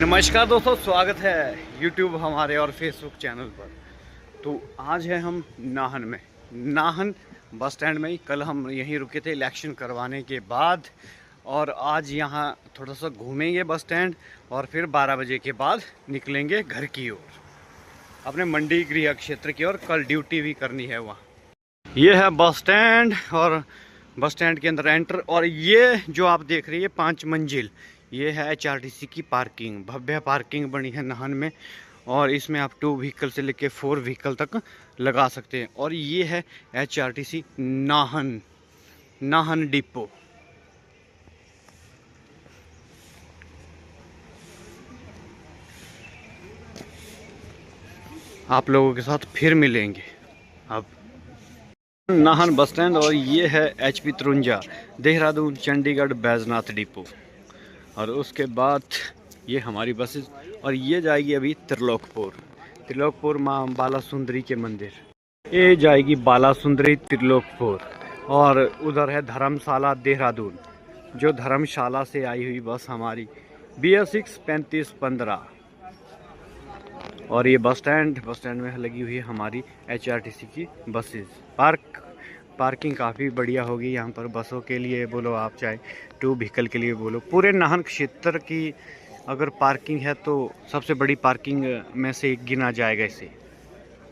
नमस्कार दोस्तों, स्वागत है YouTube हमारे और Facebook चैनल पर। तो आज है हम नाहन में, नाहन बस स्टैंड में ही। कल हम यहीं रुके थे इलेक्शन करवाने के बाद, और आज यहाँ थोड़ा सा घूमेंगे बस स्टैंड और फिर 12 बजे के बाद निकलेंगे घर की ओर, अपने मंडी गृह क्षेत्र की ओर। कल ड्यूटी भी करनी है वहाँ। ये है बस स्टैंड और बस स्टैंड के अंदर एंटर। और ये जो आप देख रही है 5 मंजिल, ये है HRTC की पार्किंग। भव्य पार्किंग बनी है नाहन में, और इसमें आप 2 व्हीकल से लेके 4 व्हीकल तक लगा सकते हैं। और ये है HRTC नाहन डिपो। आप लोगों के साथ फिर मिलेंगे अब। नाहन बस स्टैंड, और ये है HP 53 देहरादून चंडीगढ़ बैजनाथ डिपो। और उसके बाद ये हमारी बसेस, और ये जाएगी अभी त्रिलोकपुर माँ बाला सुंदरी के मंदिर। ये जाएगी बाला सुंदरी त्रिलोकपुर। और उधर है धर्मशाला देहरादून, जो धर्मशाला से आई हुई बस हमारी BS6 3515। और ये बस स्टैंड में लगी हुई है हमारी HRTC की बसेस। पार्किंग काफ़ी बढ़िया होगी यहाँ पर, बसों के लिए बोलो आप, चाहे 2 व्हीकल के लिए बोलो। पूरे नाहन क्षेत्र की अगर पार्किंग है तो सबसे बड़ी पार्किंग में से एक गिना जाएगा इसे।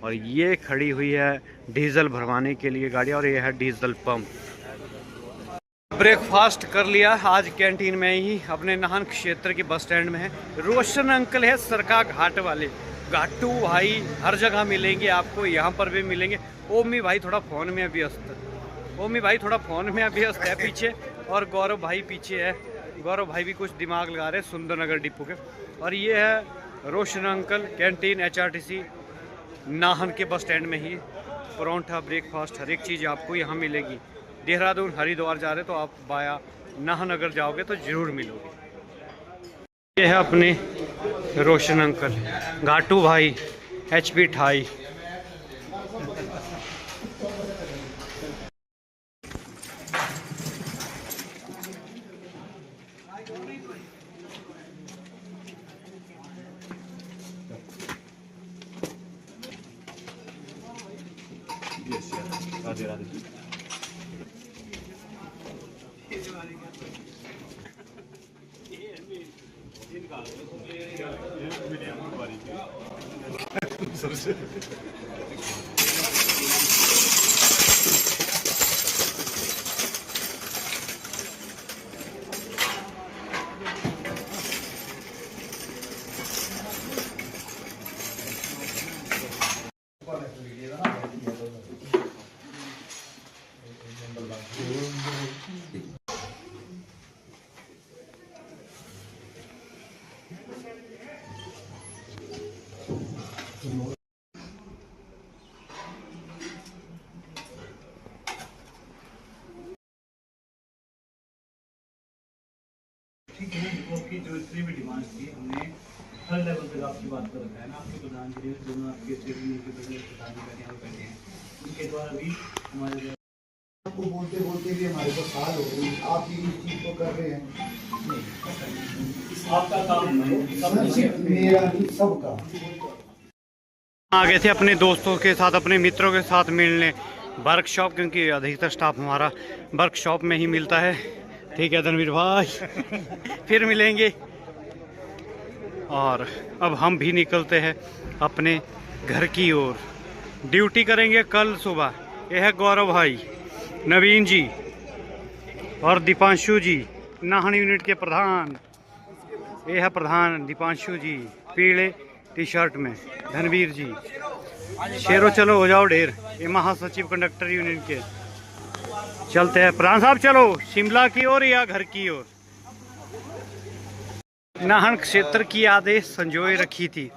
और ये खड़ी हुई है डीजल भरवाने के लिए गाड़ी, और ये है डीजल पंप। ब्रेकफास्ट कर लिया आज कैंटीन में ही, अपने नाहन क्षेत्र के बस स्टैंड में है। रोशन अंकल है सरका घाट वाले, घाटू भाई हर जगह मिलेंगे आपको, यहाँ पर भी मिलेंगे। ओमी भाई थोड़ा फ़ोन में व्यस्त है पीछे, और गौरव भाई पीछे है। गौरव भाई भी कुछ दिमाग लगा रहे हैं सुंदरनगर डिपो के। और ये है रोशन अंकल कैंटीन HRTC नाहन के बस स्टैंड में ही। परोंठा, ब्रेकफास्ट, हर एक चीज़ आपको यहाँ मिलेगी। देहरादून हरिद्वार जा रहे तो आप बाया नाहन अगर जाओगे तो ज़रूर मिलोगे। ये है अपने रोशन अंकल, घाटू भाई, HP 28। राधे राधे। ठीक है, आपकी जो इतनी भी डिमांड थी, हमने हर लेवल तक आपकी बात कर रखा है ना। आपके प्रधान जी दोनों आपके प्रधान बैठे हैं, उनके द्वारा भी हमारे आपको बोलते बोलते भी हमारे को साल हो गई, आप भी इस चीज को कर रहे हैं। आपका काम मेरा नहीं, सबका। आ गए थे अपने दोस्तों के साथ, अपने मित्रों के साथ मिलने वर्कशॉप, क्योंकि अधिकतर स्टाफ हमारा वर्कशॉप में ही मिलता है। ठीक है धनवीर भाई, फिर मिलेंगे। और अब हम भी निकलते हैं अपने घर की ओर। ड्यूटी करेंगे कल सुबह। यह है गौरव भाई, नवीन जी और दीपांशु जी, नाहन यूनिट के प्रधान। ये है प्रधान दीपांशु जी, पीले टी-शर्ट में। धनवीर जी, शेरो चलो हो जाओ ढेर। ये महासचिव कंडक्टर यूनियन के। चलते हैं प्रधान साहब, चलो शिमला की ओर या घर की ओर। नाहन क्षेत्र की यादें संजोए रखी थी,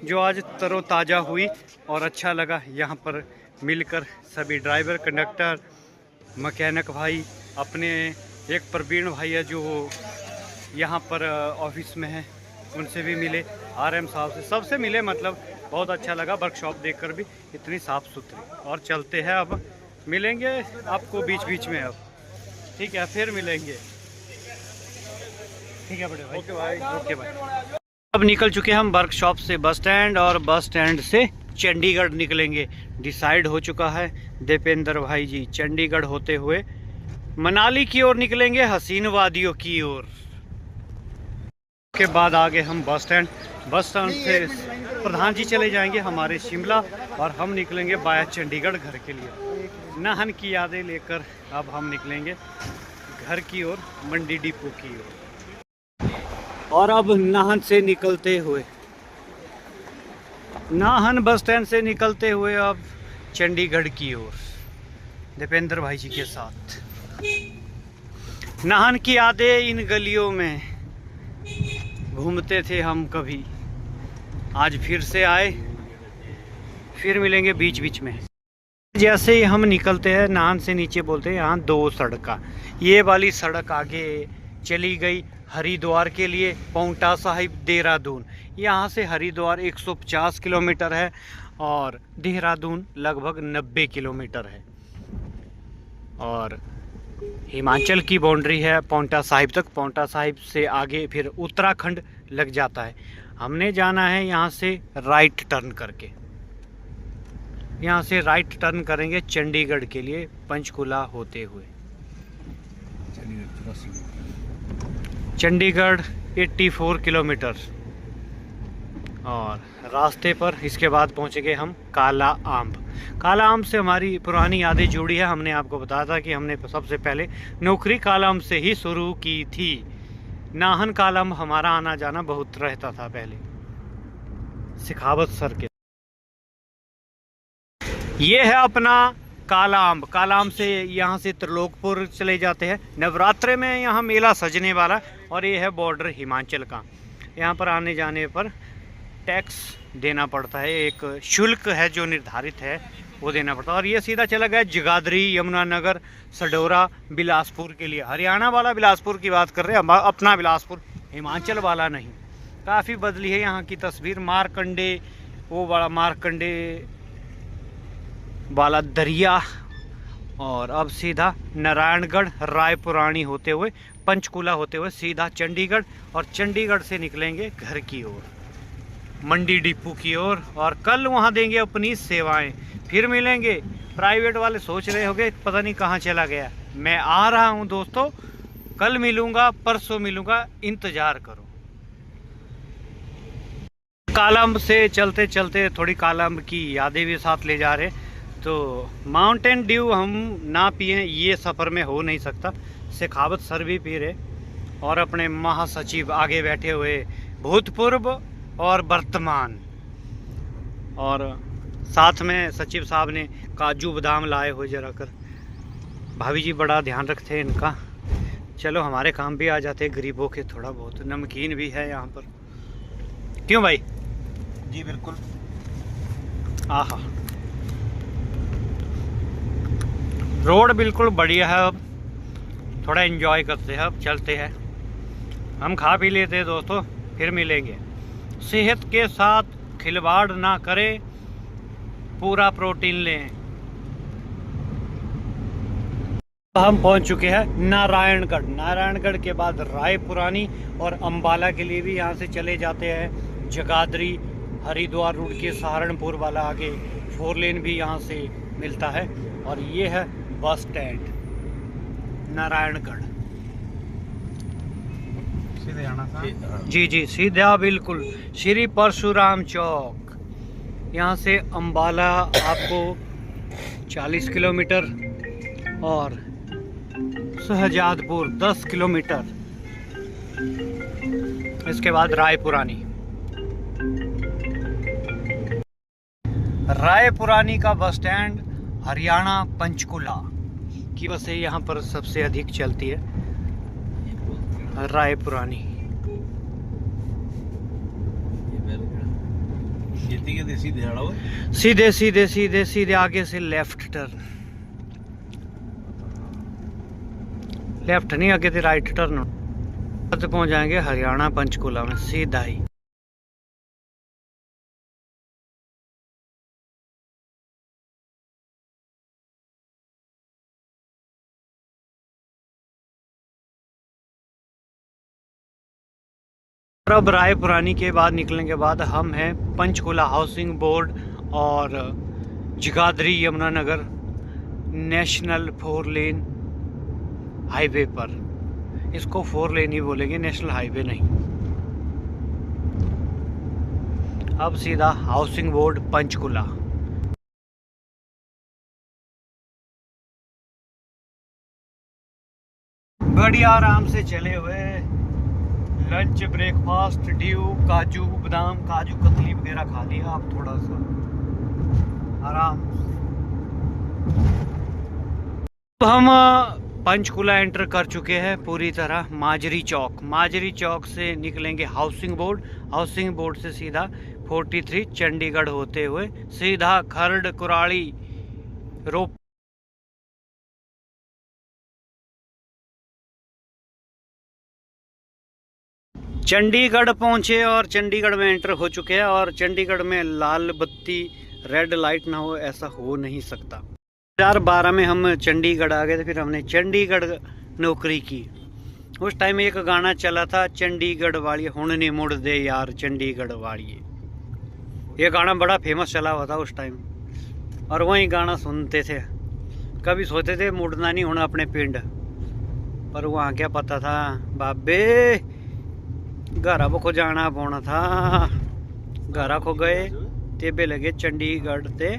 जो आज तरोताज़ा हुई, और अच्छा लगा यहाँ पर मिलकर। सभी ड्राइवर, कंडक्टर, मैकेनिक भाई, अपने एक प्रवीण भाई है जो यहाँ पर ऑफिस में है, उनसे भी मिले। RM साहब से, सबसे मिले। मतलब बहुत अच्छा लगा वर्कशॉप देखकर भी, इतनी साफ़ सुथरी। और चलते हैं अब, मिलेंगे आपको बीच में अब। ठीक है, फिर मिलेंगे। ठीक है बड़े भाई। ओके भाई। अब निकल चुके हैं हम वर्कशॉप से बस स्टैंड, और बस स्टैंड से चंडीगढ़ निकलेंगे। डिसाइड हो चुका है दीपेंद्र भाई जी, चंडीगढ़ होते हुए मनाली की ओर निकलेंगे, हसीन वादियों की ओर। के बाद आगे हम बस स्टैंड, बस स्टैंड से प्रधान जी चले जाएंगे हमारे शिमला, और हम निकलेंगे बाया चंडीगढ़ घर के लिए। नाहन की यादें लेकर अब हम निकलेंगे घर की ओर, मंडी डिपो की ओर। और अब नाहन से निकलते हुए, नाहन बस स्टैंड से निकलते हुए अब चंडीगढ़ की ओर दीपेंद्र भाई जी के साथ। नाहन की यादें इन गलियों में घूमते थे हम कभी, आज फिर से आए, फिर मिलेंगे बीच बीच में। जैसे ही हम निकलते हैं नाहन से नीचे, बोलते हैं यहाँ 2 सड़क, ये वाली सड़क आगे चली गई हरिद्वार के लिए, पांवटा साहिब देहरादून। यहाँ से हरिद्वार 150 किलोमीटर है और देहरादून लगभग 90 किलोमीटर है, और हिमाचल की बाउंड्री है पांवटा साहिब तक। पांवटा साहिब से आगे फिर उत्तराखंड लग जाता है। हमने जाना है यहाँ से राइट टर्न करके, यहाँ से राइट टर्न करेंगे चंडीगढ़ के लिए पंचकुला होते हुए। चंडीगढ़ 84 किलोमीटर, और रास्ते पर इसके बाद पहुँचेंगे हम काला आम्ब। काला आम्ब से हमारी पुरानी यादें जुड़ी है। हमने आपको बताया था कि हमने सबसे पहले नौकरी काला आम्ब से ही शुरू की थी। नाहन काला आम्ब हमारा आना जाना बहुत रहता था पहले, सिखावत सर के। ये है अपना काला आम्ब। काला आम्ब से यहाँ से त्रिलोकपुर चले जाते हैं। नवरात्रे में यहाँ मेला सजने वाला, और ये है बॉर्डर हिमाचल का। यहाँ पर आने जाने पर टैक्स देना पड़ता है, एक शुल्क है जो निर्धारित है वो देना पड़ता है। और ये सीधा चला गया जगाधरी, यमुनानगर, सडोरा, बिलासपुर के लिए। हरियाणा वाला बिलासपुर की बात कर रहे हैं, अपना बिलासपुर, हिमाचल वाला नहीं। काफ़ी बदली है यहाँ की तस्वीर। मारकंडे, वो बड़ा मारकंडे वाला दरिया, और अब सीधा नारायणगढ़, रायपुरानी होते हुए, पंचकुला होते हुए सीधा चंडीगढ़, और चंडीगढ़ से निकलेंगे घर की ओर, मंडी डिपो की ओर। और कल वहाँ देंगे अपनी सेवाएं, फिर मिलेंगे। प्राइवेट वाले सोच रहे होंगे पता नहीं कहाँ चला गया। मैं आ रहा हूँ दोस्तों, कल मिलूँगा, परसों मिलूँगा, इंतज़ार करो। कालम्ब से चलते चलते थोड़ी कालम्ब की यादें भी साथ ले जा रहे। तो माउंटेन ड्यू हम ना पिए ये सफ़र में हो नहीं सकता। शेखावत सर भी पी रहे, और अपने महासचिव आगे बैठे हुए, भूतपूर्व और वर्तमान, और साथ में सचिव साहब ने काजू बादाम लाए हुए जरा कर। भाभी जी बड़ा ध्यान रखते हैं इनका। चलो हमारे काम भी आ जाते गरीबों के, थोड़ा बहुत नमकीन भी है यहाँ पर, क्यों भाई जी बिल्कुल। आहा, रोड बिल्कुल बढ़िया है। अब थोड़ा एंजॉय करते हैं, अब चलते हैं, हम खा पी लेते हैं दोस्तों, फिर मिलेंगे। सेहत के साथ खिलवाड़ ना करें, पूरा प्रोटीन लें। हम पहुंच चुके हैं नारायणगढ़। नारायणगढ़ के बाद रायपुरानी और अंबाला के लिए भी यहाँ से चले जाते हैं। जगाधरी, हरिद्वार रूट के सहारनपुर वाला आगे 4 लेन भी यहाँ से मिलता है। और ये है बस स्टैंड नारायणगढ़। सीधे आना था। जी जी सीधा बिल्कुल श्री परशुराम चौक। यहाँ से अंबाला आपको 40 किलोमीटर, और शहजादपुर 10 किलोमीटर। इसके बाद रायपुरानी। रायपुरानी का बस स्टैंड हरियाणा पंचकुला की बसें यहाँ पर सबसे अधिक चलती है। रायपुरानी सीधे सीधे सीधे सीधे आगे से लेफ्ट टर्न, लेफ्ट नहीं आगे से राइट टर्न, पहुंच जाएंगे हरियाणा पंचकुला में सीधा ही। अब रायपुरानी के बाद निकलने के बाद हम हैं पंचकुला हाउसिंग बोर्ड और Jagadhri Yamunanagar national 4 lane highway पर। इसको 4 लेन ही बोलेंगे, नेशनल हाईवे नहीं। अब सीधा हाउसिंग बोर्ड पंचकुला। बढ़िया आराम से चले हुए, लंच ब्रेकफास्ट ड्यू, काजू बादाम काजू कतली वगैरह खा लिया। आप थोड़ा सा आराम। तो हम पंचकुला एंटर कर चुके हैं पूरी तरह। माजरी चौक से निकलेंगे हाउसिंग बोर्ड। हाउसिंग बोर्ड से सीधा 43 चंडीगढ़ होते हुए सीधा खरड़ कुराली रोप। चंडीगढ़ पहुंचे और चंडीगढ़ में एंटर हो चुके हैं। और चंडीगढ़ में लाल बत्ती रेड लाइट ना हो, ऐसा हो नहीं सकता। 2012 में हम चंडीगढ़ आ गए थे, फिर हमने चंडीगढ़ नौकरी की। उस टाइम एक गाना चला था, चंडीगढ़ वाली हुण नहीं मुड़ दे यार चंडीगढ़ वाली। ये गाना बड़ा फेमस चला हुआ था उस टाइम, और वही गाना सुनते थे। कभी सोचते थे मुड़ना नहीं होना अपने पिंड, पर वहाँ क्या पता था बाबे, घरा को जाना पौना था। घरा को गए तेबे लगे चंडीगढ़ ते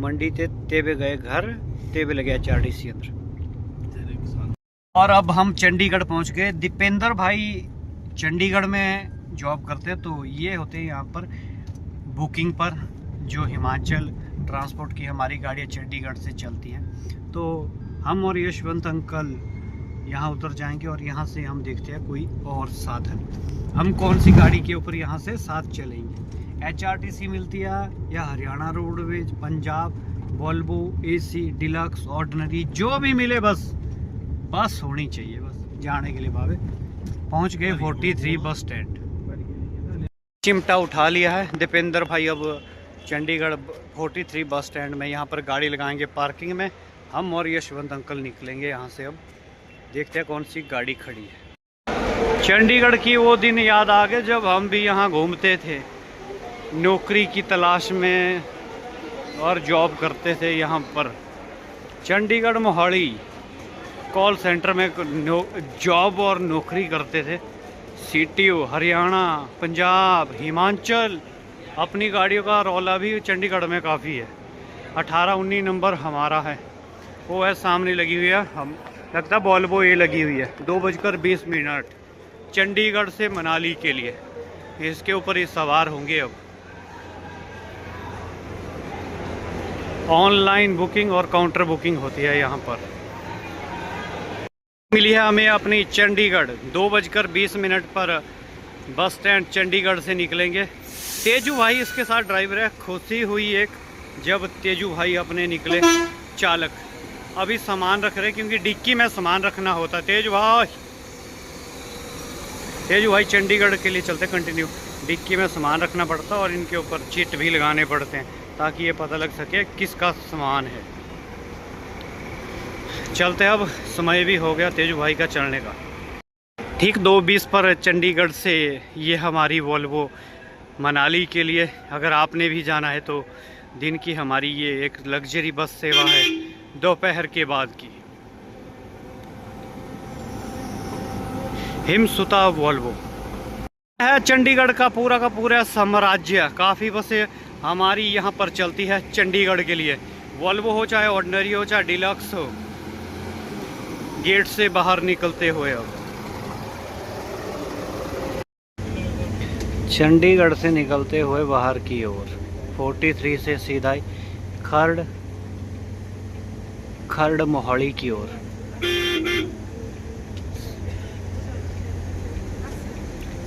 मंडी ते तेबे गए घर, तेबे लगे HRTC अंदर। और अब हम चंडीगढ़ पहुंच गए। दीपेंद्र भाई चंडीगढ़ में जॉब करते हैं, तो ये होते हैं यहाँ पर बुकिंग पर। जो हिमाचल ट्रांसपोर्ट की हमारी गाड़ियाँ चंडीगढ़ से चलती हैं, तो हम और यशवंत अंकल यहाँ उतर जाएंगे और यहाँ से हम देखते हैं कोई और साधन, हम कौन सी गाड़ी के ऊपर यहाँ से साथ चलेंगे। HRTC मिलती है या Haryana roadways, Punjab, Volvo, AC, deluxe, ordinary, जो भी मिले बस होनी चाहिए, बस जाने के लिए भावे। पहुँच गए 43 बस स्टैंड। चिमटा उठा लिया है दीपेंद्र भाई। अब चंडीगढ़ 43 बस स्टैंड में यहाँ पर गाड़ी लगाएंगे पार्किंग में। हम और यशवंत अंकल निकलेंगे यहाँ से। अब देखते हैं कौन सी गाड़ी खड़ी है। चंडीगढ़ की वो दिन याद आ गए जब हम भी यहाँ घूमते थे नौकरी की तलाश में और जॉब करते थे यहाँ पर। चंडीगढ़ मोहाली कॉल सेंटर में जॉब और नौकरी करते थे। CTO हरियाणा, पंजाब, हिमाचल, अपनी गाड़ियों का रौला भी चंडीगढ़ में काफ़ी है। 18-19 नंबर हमारा है, वो है सामने लगी हुई है। हम लगता है वोल्वो ये लगी हुई है। 2:20 चंडीगढ़ से मनाली के लिए इसके ऊपर ही सवार होंगे। अब ऑनलाइन बुकिंग और काउंटर बुकिंग होती है यहाँ पर। मिली है हमें अपनी चंडीगढ़। 2:20 पर बस स्टैंड चंडीगढ़ से निकलेंगे। तेजू भाई इसके साथ ड्राइवर है। खुशी हुई एक जब तेजू भाई अपने निकले चालक। अभी सामान रख रहे क्योंकि डिक्की में सामान रखना होता। तेजू भाई चंडीगढ़ के लिए चलते कंटिन्यू। डिक्की में सामान रखना पड़ता और इनके ऊपर चिट भी लगाने पड़ते हैं ताकि ये पता लग सके किसका सामान है। चलते अब, समय भी हो गया तेजू भाई का चलने का। ठीक 2:20 पर चंडीगढ़ से ये हमारी वोल्वो मनाली के लिए, अगर आपने भी जाना है तो दिन की हमारी ये एक लग्जरी बस सेवा है दोपहर के बाद की। हिमसुता वोल्वो है चंडीगढ़ का पूरा साम्राज्य। काफ़ी बसें हमारी यहाँ पर चलती है चंडीगढ़ के लिए। वोल्वो हो चाहे ऑर्डिनरी हो चाहे डिलक्स हो। गेट से बाहर निकलते हुए अब चंडीगढ़ से निकलते हुए बाहर की ओर 43 से सीधा खरड़ मोहाली की ओर।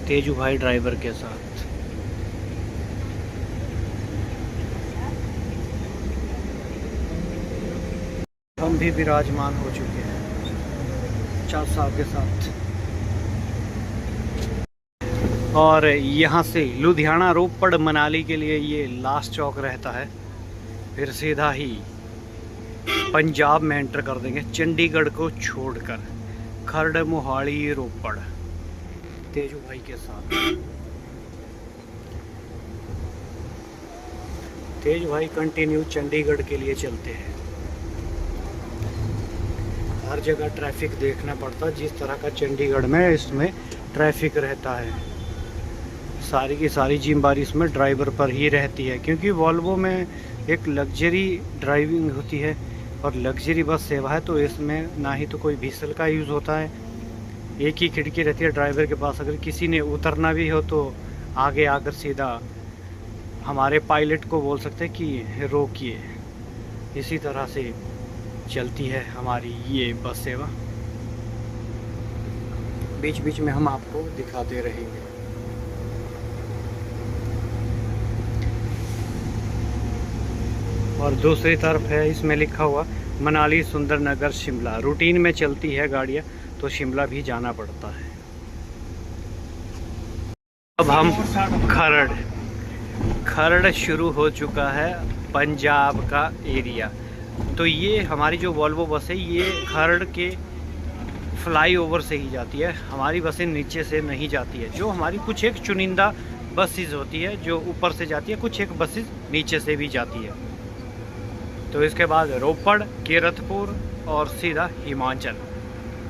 तेजू भाई ड्राइवर के साथ। हम भी विराजमान हो चुके हैं चाचा साहब के साथ। और यहाँ से लुधियाना, रोपड़, मनाली के लिए ये लास्ट चौक रहता है। फिर सीधा ही पंजाब में एंटर कर देंगे चंडीगढ़ को छोड़कर। खरड़ मोहाली रोपड़ तेजू भाई के साथ। तेज भाई कंटिन्यू चंडीगढ़ के लिए चलते हैं। हर जगह ट्रैफिक देखना पड़ता है, जिस तरह का चंडीगढ़ में इसमें ट्रैफिक रहता है। सारी की सारी जिम्मेदारी इसमें ड्राइवर पर ही रहती है, क्योंकि वॉल्वो में एक लग्जरी ड्राइविंग होती है और लग्जरी बस सेवा है, तो इसमें ना ही तो कोई व्हीसल का यूज़ होता है। एक ही खिड़की रहती है ड्राइवर के पास। अगर किसी ने उतरना भी हो तो आगे आकर सीधा हमारे पायलट को बोल सकते हैं कि रोकिए। इसी तरह से चलती है हमारी ये बस सेवा। बीच बीच में हम आपको दिखाते रहेंगे। और दूसरी तरफ है, इसमें लिखा हुआ मनाली सुंदरनगर शिमला। रूटीन में चलती है गाड़ियाँ, तो शिमला भी जाना पड़ता है। अब हम खरड़ शुरू हो चुका है पंजाब का एरिया। तो ये हमारी जो वॉल्वो बस है ये खरड़ के फ्लाईओवर से ही जाती है। हमारी बसें नीचे से नहीं जाती है। जो हमारी कुछ एक चुनिंदा बसेस होती है जो ऊपर से जाती है, कुछ एक बसेस नीचे से भी जाती है। तो इसके बाद रोपड़, कीरतपुर और सीधा हिमाचल।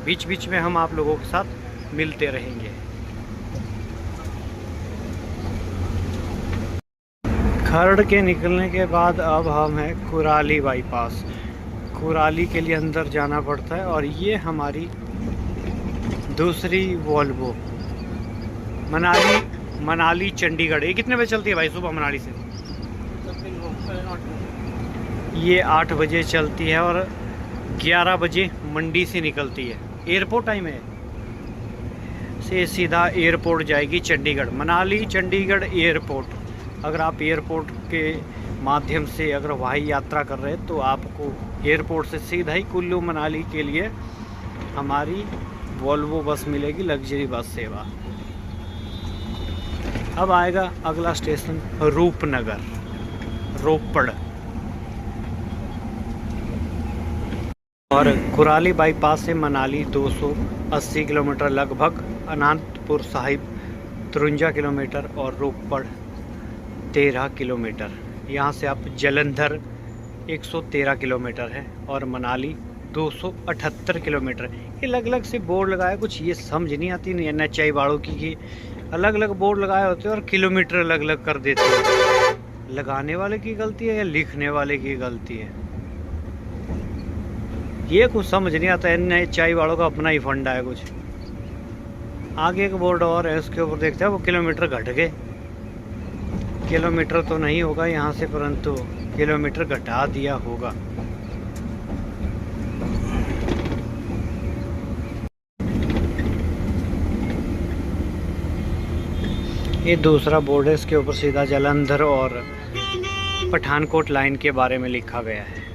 बीच बीच में हम आप लोगों के साथ मिलते रहेंगे। खरड़ के निकलने के बाद अब हम हैं कुराली बाईपास। कुराली के लिए अंदर जाना पड़ता है और ये हमारी दूसरी वॉल्वो मनाली चंडीगढ़। ये कितने बजे चलती है भाई सुबह मनाली से? ये 8 बजे चलती है और 11 बजे मंडी से निकलती है। एयरपोर्ट टाइम है से सीधा एयरपोर्ट जाएगी चंडीगढ़। मनाली चंडीगढ़ एयरपोर्ट। अगर आप एयरपोर्ट के माध्यम से अगर वाही यात्रा कर रहे हैं तो आपको एयरपोर्ट से सीधा ही कुल्लू मनाली के लिए हमारी वॉल्वो बस मिलेगी, लग्जरी बस सेवा। अब आएगा अगला स्टेशन रूपनगर, रोपड़। और कुराली बाईपास से मनाली 280 किलोमीटर लगभग, अनंतपुर साहिब 53 किलोमीटर और रोपड़ 13 किलोमीटर। यहाँ से आप जलंधर 113 किलोमीटर है और मनाली 278 किलोमीटर। ये अलग अलग से बोर्ड लगाए, कुछ ये समझ नहीं आती नहीं NHI वालों की अलग अलग बोर्ड लगाए होते हैं और किलोमीटर अलग अलग कर देते हैं। लगाने वाले की गलती है या लिखने वाले की गलती है, ये कुछ समझ नहीं आता। NHI वालों का अपना ही फंडा है कुछ। आगे एक बोर्ड और है, उसके ऊपर देखते हैं वो किलोमीटर घट गए। किलोमीटर तो नहीं होगा यहाँ से, परंतु किलोमीटर घटा दिया होगा। ये दूसरा बोर्ड है, इसके ऊपर सीधा जलंधर और पठानकोट लाइन के बारे में लिखा गया है।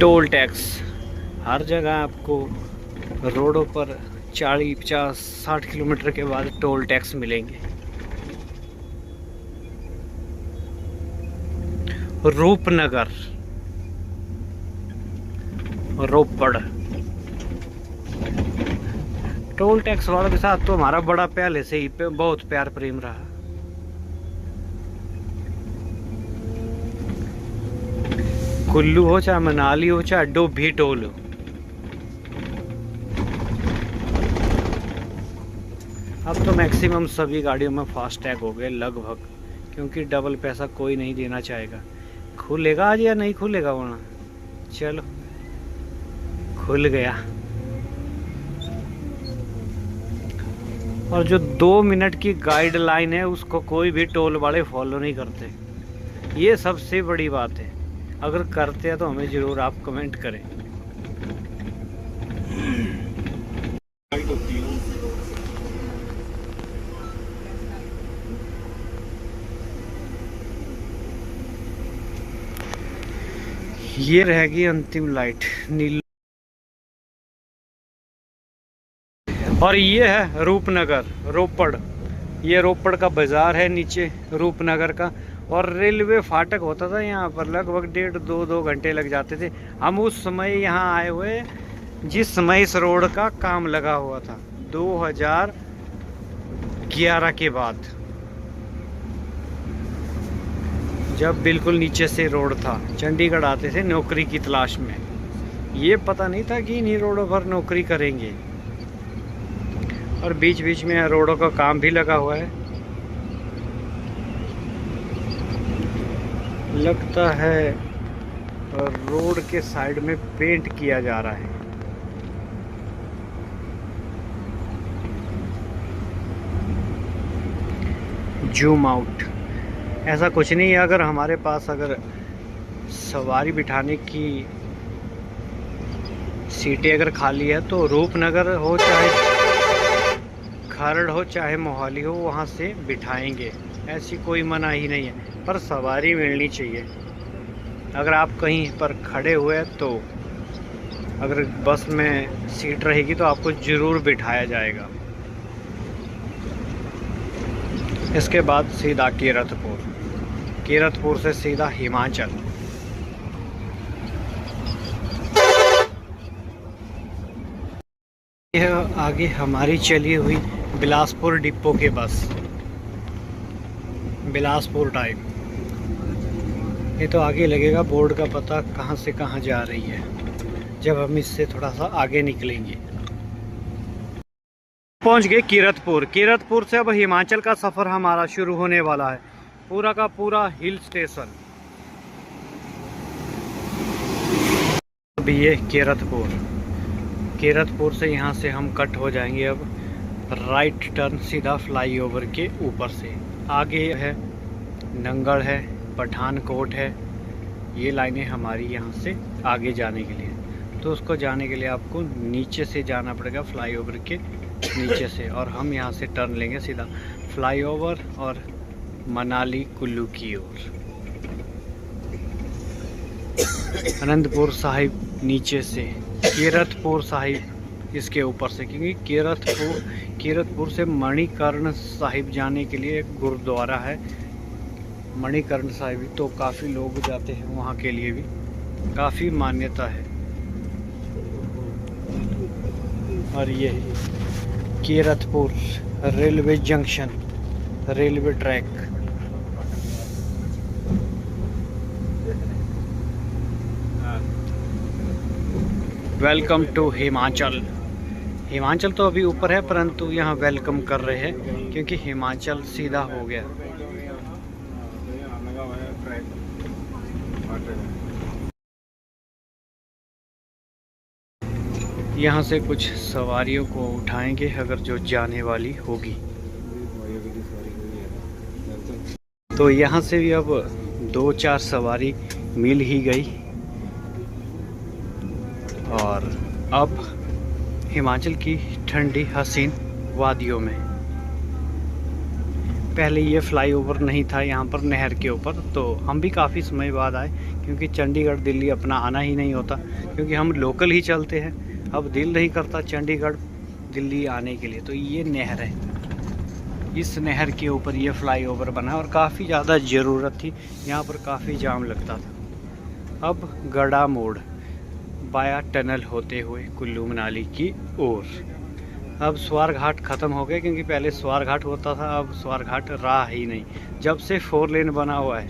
टोल टैक्स हर जगह आपको रोडों पर 40, 50, 60 किलोमीटर के बाद टोल टैक्स मिलेंगे। रूपनगर, रोपड़। टोल टैक्स वालों के साथ तो हमारा बड़ा पहले से ही बहुत प्यार प्रेम रहा। कुल्लू हो चाहे मनाली हो चाहे डोभी टोल हो, अब तो मैक्सिमम सभी गाड़ियों में फास्टैग हो गए लगभग, क्योंकि डबल पैसा कोई नहीं देना चाहेगा। खुलेगा आज या नहीं खुलेगा वहाँ? चलो खुल गया। और जो 2 मिनट की गाइडलाइन है उसको कोई भी टोल वाले फॉलो नहीं करते। ये सबसे बड़ी बात है। अगर करते हैं तो हमें ज़रूर आप कमेंट करें। ये रहेगी अंतिम लाइट नीला। और ये है रूपनगर, रोपड़। ये रोपड़ का बाज़ार है नीचे रूपनगर का, और रेलवे फाटक होता था यहाँ पर, लगभग 1.5-2 घंटे लग जाते थे। हम उस समय यहाँ आए हुए जिस समय इस रोड का काम लगा हुआ था, 2011 के बाद, जब बिल्कुल नीचे से रोड था। चंडीगढ़ आते थे नौकरी की तलाश में, ये पता नहीं था कि इन्हीं रोडों पर नौकरी करेंगे। और बीच बीच में रोडों का काम भी लगा हुआ है, लगता है रोड के साइड में पेंट किया जा रहा है। जूम आउट, ऐसा कुछ नहीं है। अगर हमारे पास अगर सवारी बिठाने की सीटें अगर खाली है तो रूपनगर हो चाहे खरड़ हो चाहे मोहाली हो, वहाँ से बिठाएंगे, ऐसी कोई मनाही नहीं है। पर सवारी मिलनी चाहिए। अगर आप कहीं पर खड़े हुए हैं तो अगर बस में सीट रहेगी तो आपको ज़रूर बिठाया जाएगा। इसके बाद सीधा कीरतपुर, कीरतपुर से सीधा हिमाचल। यह आगे हमारी चली हुई बिलासपुर डिपो के बस, बिलासपुर टाइम। ये तो आगे लगेगा बोर्ड का पता कहाँ से कहाँ जा रही है, जब हम इससे थोड़ा सा आगे निकलेंगे। पहुंच गए कीरतपुर। कीरतपुर से अब हिमाचल का सफ़र हमारा शुरू होने वाला है, पूरा का पूरा हिल स्टेशन। अब ये कीरतपुर, कीरतपुर से यहाँ से हम कट हो जाएंगे अब राइट टर्न सीधा फ्लाईओवर के ऊपर से। आगे है नंगड़ है, पठानकोट है, ये लाइनें हमारी यहाँ से आगे जाने के लिए। तो उसको जाने के लिए आपको नीचे से जाना पड़ेगा, फ्लाईओवर के नीचे से, और हम यहाँ से टर्न लेंगे सीधा फ्लाईओवर और मनाली कुल्लू की ओर। अनंतपुर साहिब नीचे से, कीरतपुर साहिब इसके ऊपर से, क्योंकि कीरतपुर से मणिकर्ण साहिब जाने के लिए एक गुरुद्वारा है मणिकर्ण साहिब, तो काफ़ी लोग जाते हैं वहाँ के लिए भी, काफ़ी मान्यता है। और ये Kiratpur railway junction, railway track. Welcome to Himachal. Himachal तो अभी ऊपर है, परंतु यहाँ वेलकम कर रहे हैं क्योंकि हिमाचल सीधा हो गया। यहाँ से कुछ सवारियों को उठाएंगे अगर जो जाने वाली होगी। तो यहाँ से भी अब 2-4 सवारी मिल ही गई और अब हिमाचल की ठंडी हसीन वादियों में। पहले ये फ्लाईओवर नहीं था यहाँ पर नहर के ऊपर, तो हम भी काफ़ी समय बाद आए, क्योंकि चंडीगढ़ दिल्ली अपना आना ही नहीं होता, क्योंकि हम लोकल ही चलते हैं। अब दिल नहीं करता चंडीगढ़ दिल्ली आने के लिए। तो ये नहर है, इस नहर के ऊपर ये फ्लाईओवर बना और काफ़ी ज़्यादा ज़रूरत थी, यहाँ पर काफ़ी जाम लगता था। अब गड़ा मोड़ बाया टनल होते हुए कुल्लू मनाली की ओर। अब स्वार घाट ख़त्म हो गए, क्योंकि पहले स्वार घाट होता था, अब स्वार घाट रहा ही नहीं जब से 4 लेन बना हुआ है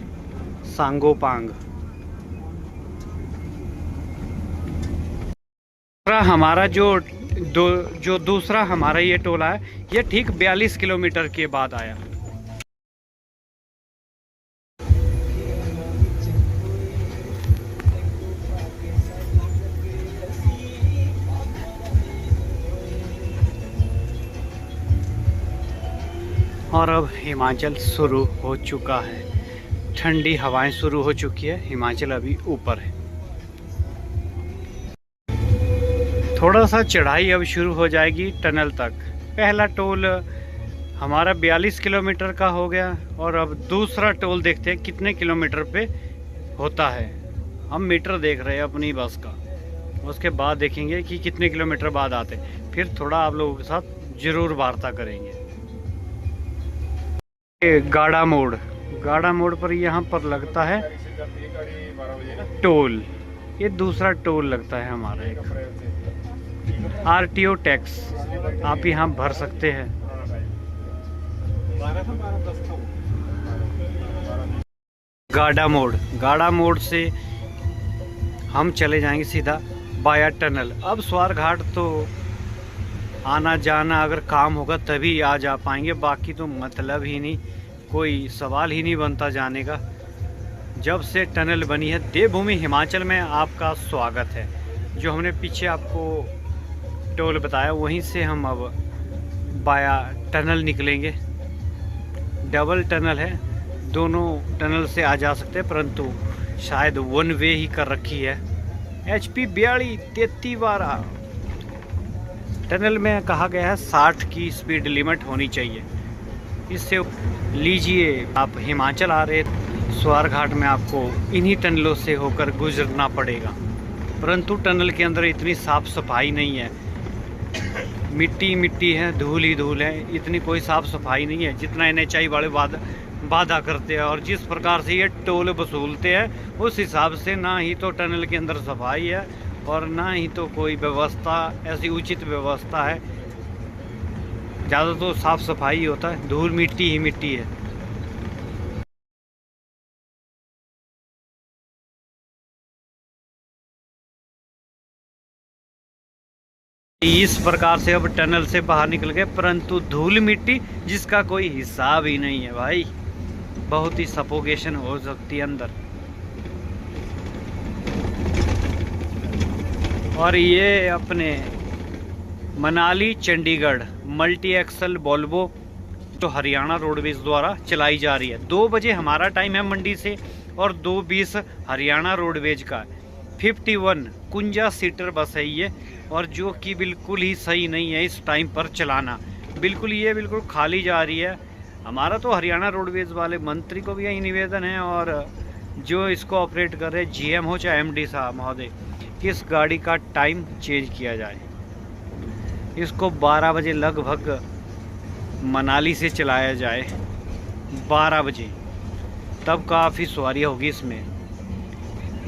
सांगोपांग। हमारा जो दूसरा हमारा ये टोला है, ये ठीक 42 किलोमीटर के बाद आया। और अब हिमाचल शुरू हो चुका है, ठंडी हवाएं शुरू हो चुकी है, हिमाचल अभी ऊपर है। थोड़ा सा चढ़ाई अब शुरू हो जाएगी टनल तक। पहला टोल हमारा 42 किलोमीटर का हो गया, और अब दूसरा टोल देखते हैं कितने किलोमीटर पे होता है। हम मीटर देख रहे हैं अपनी बस का, उसके बाद देखेंगे कि कितने किलोमीटर बाद आते हैं, फिर थोड़ा आप लोगों के साथ ज़रूर वार्ता करेंगे। गाड़ा मोड़ गाड़ा मोड़ पर यहाँ पर लगता है टोल, ये दूसरा टोल लगता है हमारा एक RTO टैक्स, आप यहाँ भर सकते हैं। गाड़ा मोड़ से हम चले जाएंगे सीधा बाया टनल। अब स्वारघाट तो आना जाना अगर काम होगा तभी आ जा पाएंगे, बाकी तो मतलब ही नहीं, कोई सवाल ही नहीं बनता जाने का। जब से टनल बनी है देवभूमि हिमाचल में आपका स्वागत है। जो हमने पीछे आपको टोल बताया वहीं से हम अब बाया टनल निकलेंगे। डबल टनल है, दोनों टनल से आ जा सकते हैं, परंतु शायद वन वे ही कर रखी है। HP 42-33 टनल में कहा गया है 60 की स्पीड लिमिट होनी चाहिए। इससे लीजिए आप हिमाचल आ रहे स्वारघाट में आपको इन्हीं टनलों से होकर गुजरना पड़ेगा, परंतु टनल के अंदर इतनी साफ सफाई नहीं है, मिट्टी मिट्टी है, धूल ही धूल है, इतनी कोई साफ सफाई नहीं है जितना NHI वाले वादा करते हैं। और जिस प्रकार से ये टोल वसूलते हैं उस हिसाब से ना ही तो टनल के अंदर सफाई है और ना ही तो कोई व्यवस्था ऐसी उचित व्यवस्था है। ज़्यादा तो साफ सफाई होता है, धूल मिट्टी ही मिट्टी है। इस प्रकार से अब टनल से बाहर निकल गए, परंतु धूल मिट्टी जिसका कोई हिसाब ही नहीं है भाई, बहुत ही सफोकेशन हो सकती है अंदर। और ये अपने Manali Chandigarh multi axle Volvo तो हरियाणा रोडवेज द्वारा चलाई जा रही है। 2 बजे हमारा टाइम है मंडी से और 2:20 हरियाणा रोडवेज का। 51 51 सीटर बस है ये, और जो कि बिल्कुल ही सही नहीं है इस टाइम पर चलाना। बिल्कुल खाली जा रही है। हमारा तो हरियाणा रोडवेज वाले मंत्री को भी यही निवेदन है, और जो इसको ऑपरेट कर रहे GM हो चाहे MD साहब महोदय, कि इस गाड़ी का टाइम चेंज किया जाए। इसको 12 बजे लगभग मनाली से चलाया जाए, 12 बजे, तब काफ़ी सवारी होगी इसमें।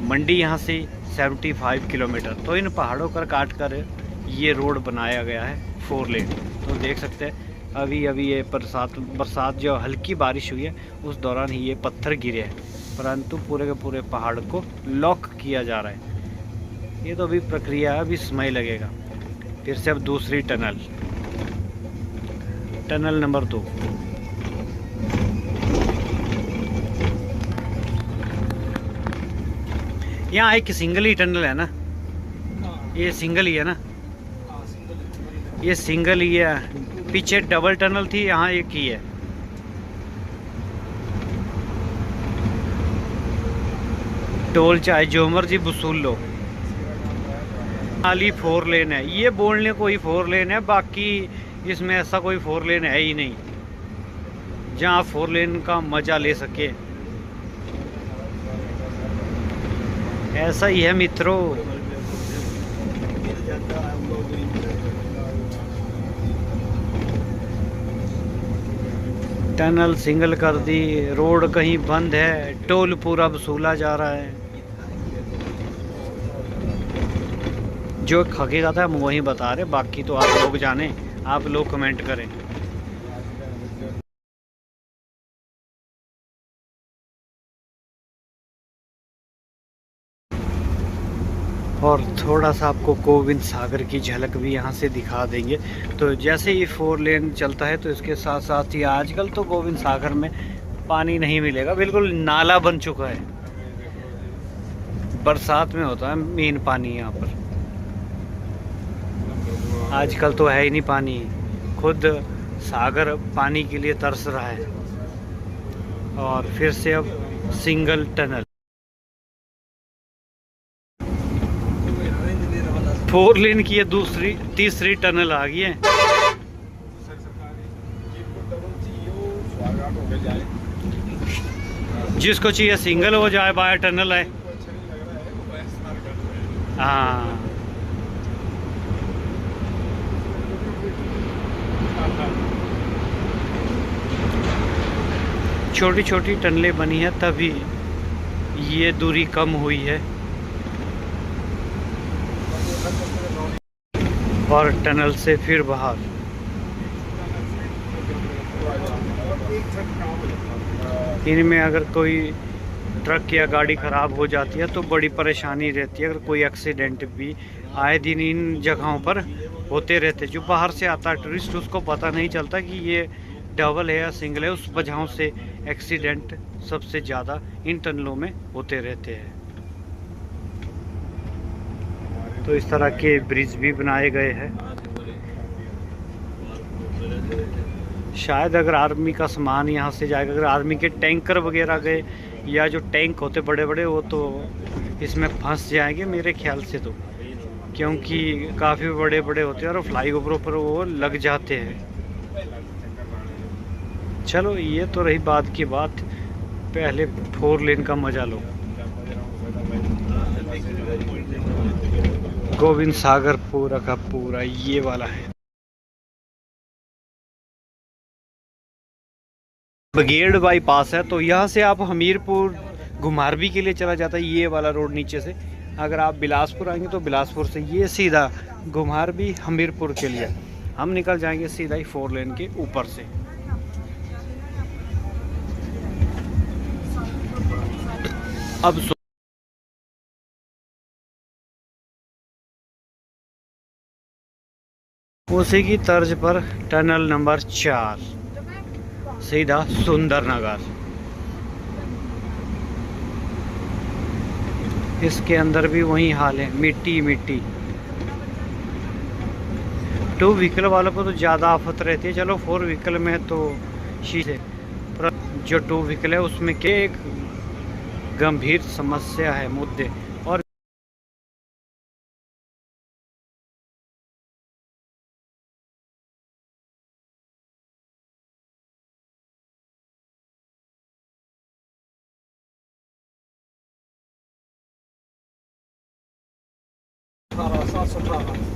मंडी यहाँ से 75 किलोमीटर, तो इन पहाड़ों पर काट कर ये रोड बनाया गया है 4 लेन। तो देख सकते हैं अभी ये बरसात जो हल्की बारिश हुई है उस दौरान ही ये पत्थर गिरे हैं, परंतु पूरे के पूरे पहाड़ को लॉक किया जा रहा है। ये तो अभी प्रक्रिया है, अभी समय लगेगा। फिर से अब दूसरी टनल नंबर 2। यहाँ एक सिंगल ही टनल है ना, ये सिंगल ही है ना, ये सिंगल ही है। पीछे डबल टनल थी, यहाँ एक ही है। टोल चाहे जो मर्जी वसूल लो। खाली 4 लेन है, ये बोलने को ही 4 लेन है, बाकी इसमें ऐसा कोई 4 लेन है ही नहीं जहाँ 4 लेन का मजा ले सके। ऐसा ही है मित्रों। टनल सिंगल कर दी, रोड कहीं बंद है, टोल पूरा वसूला जा रहा है। जो हकीकत है हम वही बता रहे, बाकी तो आप लोग जाने, आप लोग कमेंट करें। और थोड़ा सा आपको गोविंद सागर की झलक भी यहाँ से दिखा देंगे। तो जैसे ये 4 लेन चलता है तो इसके साथ साथ ही आजकल तो गोविंद सागर में पानी नहीं मिलेगा, बिल्कुल नाला बन चुका है। बरसात में होता है मेन पानी यहाँ पर, आजकल तो है ही नहीं पानी। खुद सागर पानी के लिए तरस रहा है। और फिर से अब सिंगल टनल 4 लेन की ये तीसरी टनल आ गई है। जिसको चाहिए सिंगल हो जाए, बाया टनल है। हाँ, छोटी छोटी टनलें बनी है तभी ये दूरी कम हुई है। और टनल से फिर बाहर। इनमें अगर कोई ट्रक या गाड़ी ख़राब हो जाती है तो बड़ी परेशानी रहती है। अगर कोई एक्सीडेंट भी आए दिन इन जगहों पर होते रहते, जो बाहर से आता है टूरिस्ट उसको पता नहीं चलता कि ये डबल है या सिंगल है। उस वजहों से एक्सीडेंट सबसे ज़्यादा इन टनलों में होते रहते हैं। तो इस तरह के ब्रिज भी बनाए गए हैं। शायद अगर आर्मी का सामान यहाँ से जाएगा, अगर आर्मी के टैंकर वगैरह गए या जो टैंक होते बड़े बड़े, वो तो इसमें फंस जाएंगे मेरे ख्याल से, तो क्योंकि काफ़ी बड़े बड़े होते हैं और फ्लाई ओवरों पर वो लग जाते हैं। चलो ये तो रही बात की बात, पहले 4 लेन का मजा लो। गोविंद सागर पूरा का पूरा ये वाला है। बगेड़ बाईपास है, तो यहाँ से आप हमीरपुर घुमारवी के लिए चला जाता है ये वाला रोड नीचे से। अगर आप बिलासपुर आएंगे तो बिलासपुर से ये सीधा घुमारवी हमीरपुर के लिए। हम निकल जाएंगे सीधा ही 4 लेन के ऊपर से। अब उसी की तर्ज पर टनल नंबर 4 सीधा सुंदरनगर। इसके अंदर भी वही हाल है, मिट्टी मिट्टी। 2 व्हीकल वालों को तो ज़्यादा आफत रहती है। चलो 4 व्हीकल में तो शीशे, पर जो 2 व्हीकल है उसमें के एक गंभीर समस्या है, मुद्दे। और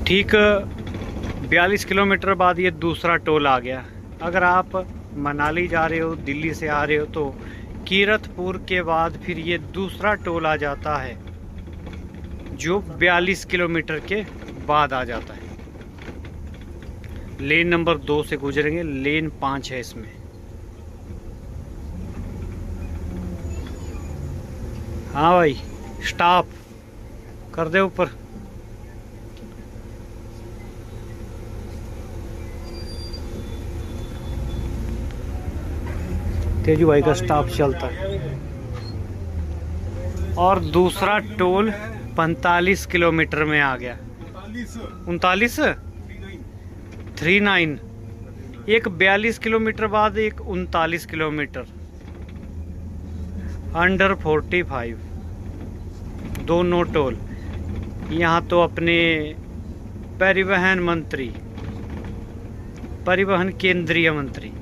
ठीक 42 किलोमीटर बाद ये दूसरा टोल आ गया। अगर आप मनाली जा रहे हो, दिल्ली से आ रहे हो, तो कीरतपुर के बाद फिर ये दूसरा टोल आ जाता है जो 42 किलोमीटर के बाद आ जाता है। लेन नंबर 2 से गुजरेंगे, लेन 5 है इसमें। हाँ भाई, स्टॉप कर दे ऊपर। तेजू भाई का स्टॉप चलता है। और दूसरा टोल 45 किलोमीटर में आ गया। 39 39, एक 42 किलोमीटर बाद एक 39 किलोमीटर, अंडर 45 दोनों टोल। यहाँ तो अपने परिवहन मंत्री, परिवहन केंद्रीय मंत्री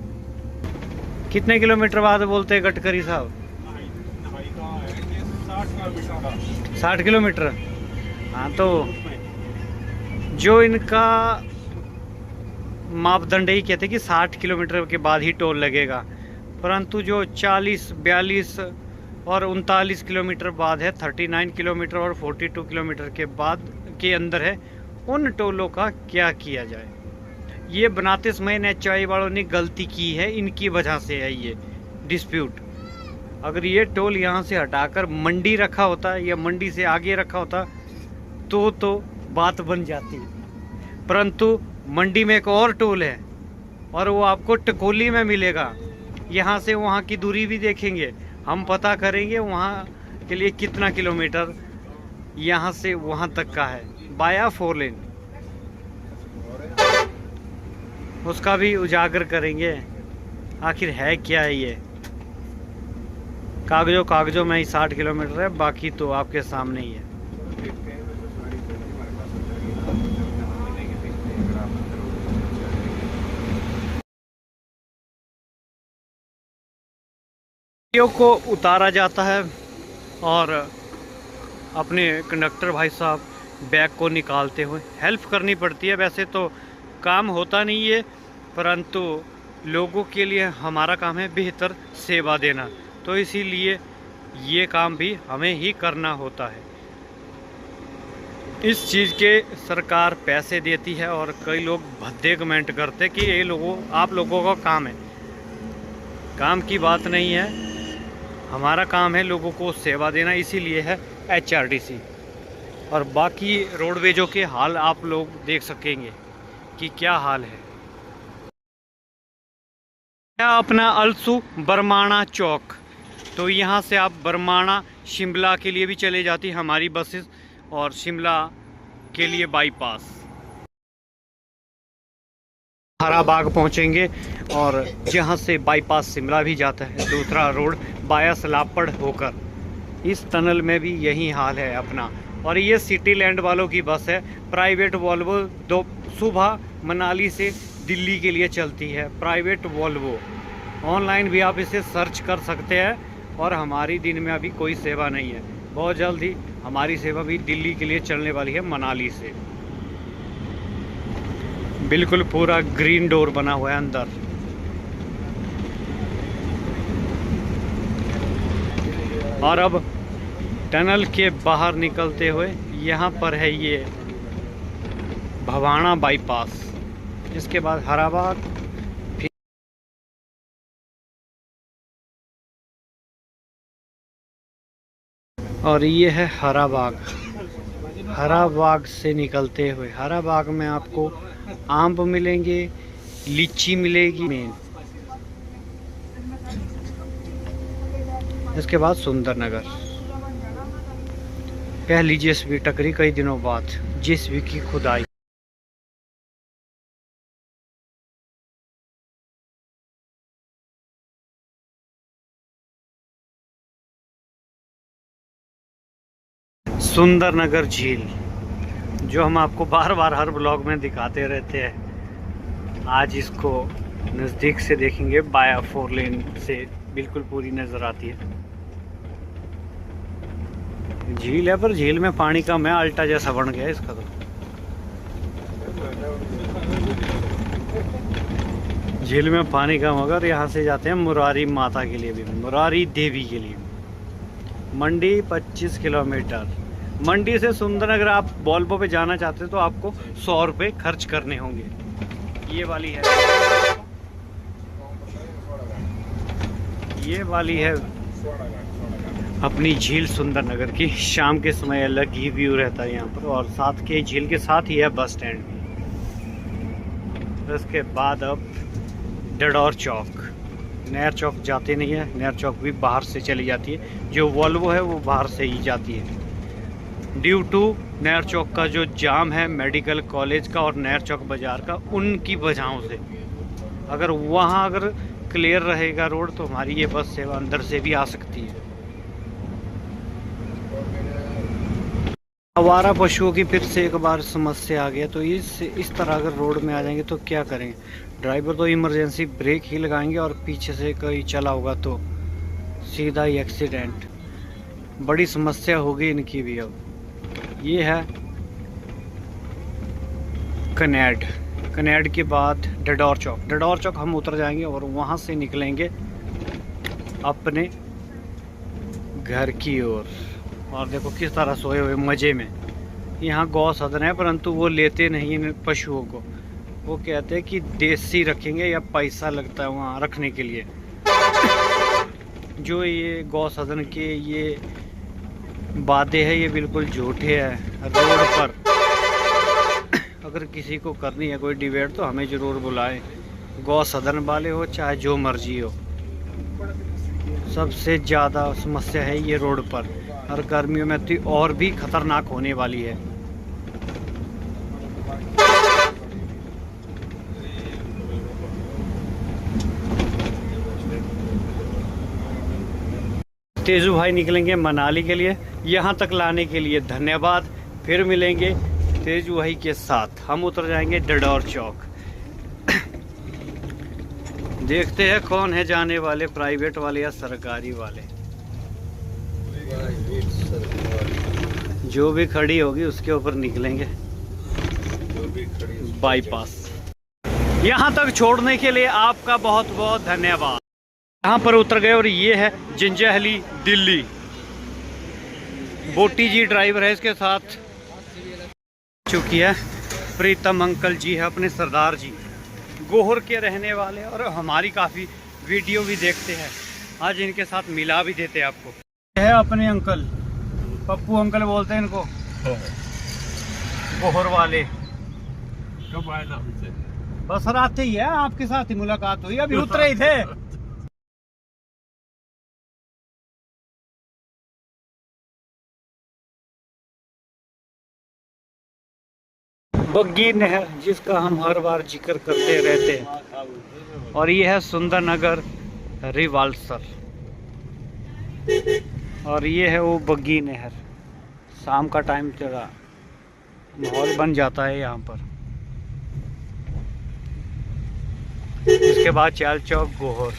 कितने किलोमीटर बाद बोलते हैं गडकरी साहब? 60 किलोमीटर। हाँ, तो जो इनका मापदंड ही कहते हैं कि 60 किलोमीटर के बाद ही टोल लगेगा, परंतु जो 40, 42 और 39 किलोमीटर बाद है, 39 किलोमीटर और 42 किलोमीटर के बाद के अंदर है, उन टोलों का क्या किया जाए? ये बनाते समय NHAI वालों ने गलती की है, इनकी वजह से है ये डिस्प्यूट। अगर ये टोल यहाँ से हटाकर मंडी रखा होता या मंडी से आगे रखा होता तो बात बन जाती, परंतु मंडी में एक और टोल है और वो आपको टकोली में मिलेगा। यहाँ से वहाँ की दूरी भी देखेंगे, हम पता करेंगे वहाँ के लिए कितना किलोमीटर यहाँ से वहाँ तक का है बाया 4 लेन, उसका भी उजागर करेंगे आखिर है क्या है ये। कागजों में ही 60 किलोमीटर है, बाकी तो आपके सामने ही है। को उतारा जाता है और अपने कंडक्टर भाई साहब बैग को निकालते हुए हेल्प करनी पड़ती है। वैसे तो काम होता नहीं है, परंतु लोगों के लिए हमारा काम है बेहतर सेवा देना, तो इसीलिए ये काम भी हमें ही करना होता है। इस चीज़ के सरकार पैसे देती है और कई लोग भद्दे कमेंट करते कि ये आप लोगों का काम है। काम की बात नहीं है, हमारा काम है लोगों को सेवा देना, इसीलिए है HRTC। और बाकी रोडवेजों के हाल आप लोग देख सकेंगे कि क्या हाल है। अपना अलसू बरमाणा चौक, तो यहाँ से आप बरमाणा शिमला के लिए भी चले जाती हमारी बसेस, और शिमला के लिए बाईपास हरा बाग पहुँचेंगे, और जहाँ से बाईपास शिमला भी जाता है दूसरा रोड बाया सलापड़ होकर। इस टनल में भी यही हाल है अपना। और ये सिटी लैंड वालों की बस है, प्राइवेट वॉल्वो, दो सुबह मनाली से दिल्ली के लिए चलती है, प्राइवेट वॉल्वो। ऑनलाइन भी आप इसे सर्च कर सकते हैं। और हमारी दिन में अभी कोई सेवा नहीं है, बहुत जल्द ही हमारी सेवा भी दिल्ली के लिए चलने वाली है मनाली से। बिल्कुल पूरा ग्रीन डोर बना हुआ है अंदर। और अब टनल के बाहर निकलते हुए यहाँ पर है ये भवाना बाईपास, इसके बाद हराबाग, और ये है हराबाग। हराबाग से निकलते हुए हराबाग में आपको आम मिलेंगे, लीची मिलेगी मेन, इसके बाद सुंदरनगर। पहली जेसीबी टकरी कई दिनों बाद, जेसीबी की खुदाई। सुंदरनगर झील, जो हम आपको बार बार हर ब्लॉग में दिखाते रहते हैं, आज इसको नज़दीक से देखेंगे। बाया 4 लेन से बिल्कुल पूरी नज़र आती है। झील है पर झील में पानी कम है, अल्टा जैसा बन गया इसका। तो झील में पानी कम होगा। और यहाँ से जाते हैं मुरारी माता के लिए भी, मुरारी देवी के लिए। मंडी 25 किलोमीटर। मंडी से सुंदरनगर आप वॉल्वो पे जाना चाहते हैं तो आपको 100 रुपये खर्च करने होंगे। ये वाली है, ये वाली है अपनी झील सुंदरनगर की। शाम के समय अलग ही व्यू रहता है यहाँ पर, और साथ के झील के साथ ही है बस स्टैंड भी। उसके बाद अब डडौर चौक। नहर चौक जाते नहीं है, नहर चौक भी बाहर से चली जाती है, जो वॉल्वो है वो बाहर से ही जाती है। ड्यू टू नहर चौक का जो जाम है मेडिकल कॉलेज का और नहर चौक बाज़ार का, उनकी वजहों से अगर वहाँ क्लियर रहेगा रोड तो हमारी ये बस सेवा अंदर से भी आ सकती है। आवारा पशुओं की फिर से एक बार समस्या आ गया, तो इस तरह अगर रोड में आ जाएंगे तो क्या करेंगे? ड्राइवर तो इमरजेंसी ब्रेक ही लगाएंगे, और पीछे से कोई चला होगा तो सीधा ही एक्सीडेंट। बड़ी समस्या होगी इनकी भी। अब ये है कनेड के बाद डडौर चौक। डडौर चौक हम उतर जाएंगे और वहाँ से निकलेंगे अपने घर की ओर। और देखो किस तरह सोए हुए मज़े में। यहाँ गौ सदन है, परंतु वो लेते नहीं इन पशुओं को। वो कहते हैं कि देसी रखेंगे या पैसा लगता है वहाँ रखने के लिए। जो ये गौ सदन के ये बातें हैं ये बिल्कुल झूठे हैं। रोड पर अगर किसी को करनी है कोई डिबेट तो हमें ज़रूर बुलाएं, गौ सदन वाले हो चाहे जो मर्जी हो। सबसे ज़्यादा समस्या है ये रोड पर, और गर्मियों में तो और भी खतरनाक होने वाली है। तेजू भाई निकलेंगे मनाली के लिए। यहाँ तक लाने के लिए धन्यवाद। फिर मिलेंगे तेजू भाई के साथ। हम उतर जाएंगे डडौर चौक। देखते हैं कौन है जाने वाले, प्राइवेट वाले या सरकारी वाले। जो भी खड़ी होगी उसके ऊपर निकलेंगे बाईपास। यहाँ तक छोड़ने के लिए आपका बहुत बहुत धन्यवाद। यहाँ पर उतर गए और ये है जंजैहली दिल्ली। बोटी जी ड्राइवर है, इसके साथ चुकी है प्रीतम अंकल जी है अपने सरदार जी, गोहर के रहने वाले और हमारी काफ़ी वीडियो भी देखते हैं। आज इनके साथ मिला भी देते हैं आपको। है अपने अंकल, पप्पू अंकल बोलते हैं इनको, गोहर वाले। कब आए ना हमसे? बस रात ही है, आपके साथ ही मुलाकात हुई, अभी उतरे ही थे। बग्गी नहर जिसका हम हर बार जिक्र करते रहते हैं, और ये है सुंदरनगर रिवाल्सर, और ये है वो बग्गी नहर। शाम का टाइम थोड़ा माहौल बन जाता है यहाँ पर। इसके बाद चाल चौक गोहर।